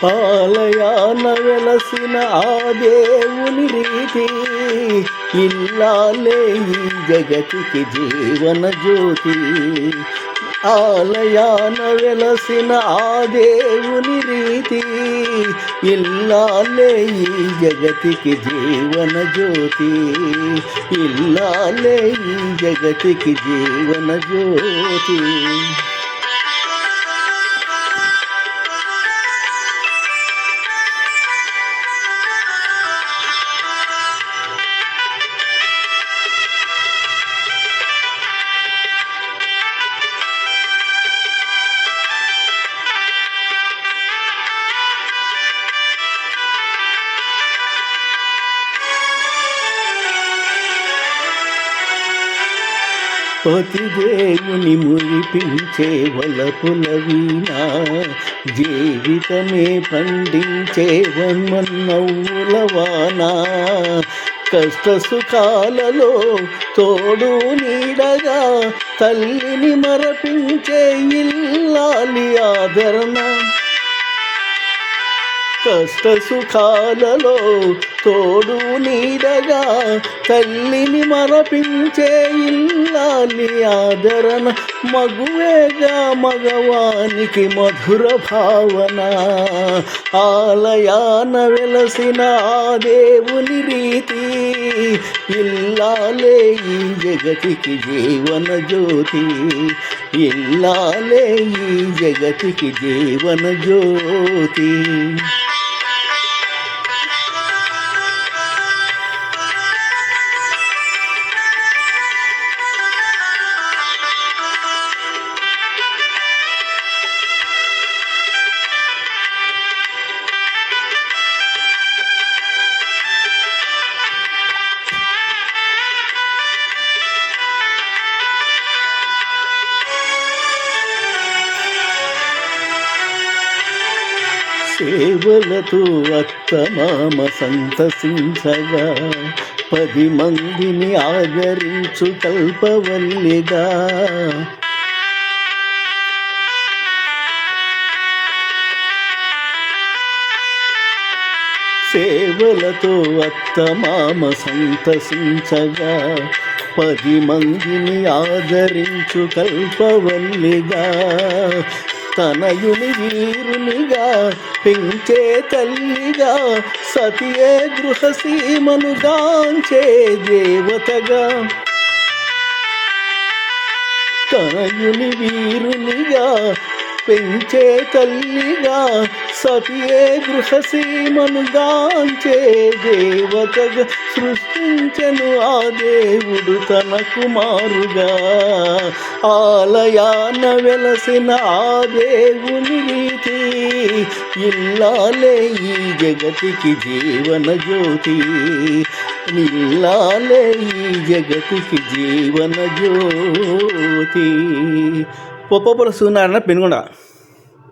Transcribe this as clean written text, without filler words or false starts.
ఆలయాన వెలసిన ఆ దేవుని రీతి ఇల్లాలే ఈ జగతికి జీవన జ్యోతి. ఆలయాన వెలసిన ఆ దేవుని రీతి ఇల్లాలే ఈ జగతికి జీవన జ్యోతి. ఇల్లాలే ఈ జగతికి జీవన జ్యోతి. పతిదేవుని మురిపించే వలపుల వీణ, జీవితమే పండించే వన్మన్నవ్వుల వాన. కష్ట సుఖాలలో తోడు నీడగా తల్లిని మరపించే ఇల్లాలి ఆదరణ. కష్ట సుఖాలలో తోడు నీడగా తల్లిని మరపించే ఇల్లాలి ఆదరణ. మగువేగా మగవానికి మధుర భావన. ఆలయాన వెలసిన ఆ దేవుని రీతి ఇల్లాలే ఈ జగతికి జీవన జ్యోతి. ఇల్లాలే ఈ జగతికి జీవన జ్యోతి. సేవలతో అత్తమామ సంతసించగా 10 మందిని ఆదరించు కల్పవల్లిగా. సేవలతో అత్తమామ సంతసించగా 10 మందిని ఆదరించు కల్పవల్లిగా. తనయుని వీరునిగా పెంచే తల్లిగా సతియే గృహసీమను గాంచే దేవతగా. తనయుని వీరునిగా పెంచే తల్లిగా సతియే గృహసీమను గాంచే దేవతగా. సృష్టించెను ఆ దేవుడు తన కుమారుగా. ఆలయాన వెలసిన ఆ దేవుని రీతి ఇల్లాలే ఈ జగతికి జీవన జ్యోతి. ఇల్లాలే ఈ జగతికి జీవన జ్యోతి. పొప్పపుర సూర్యనారాయణ పెనుగొండ.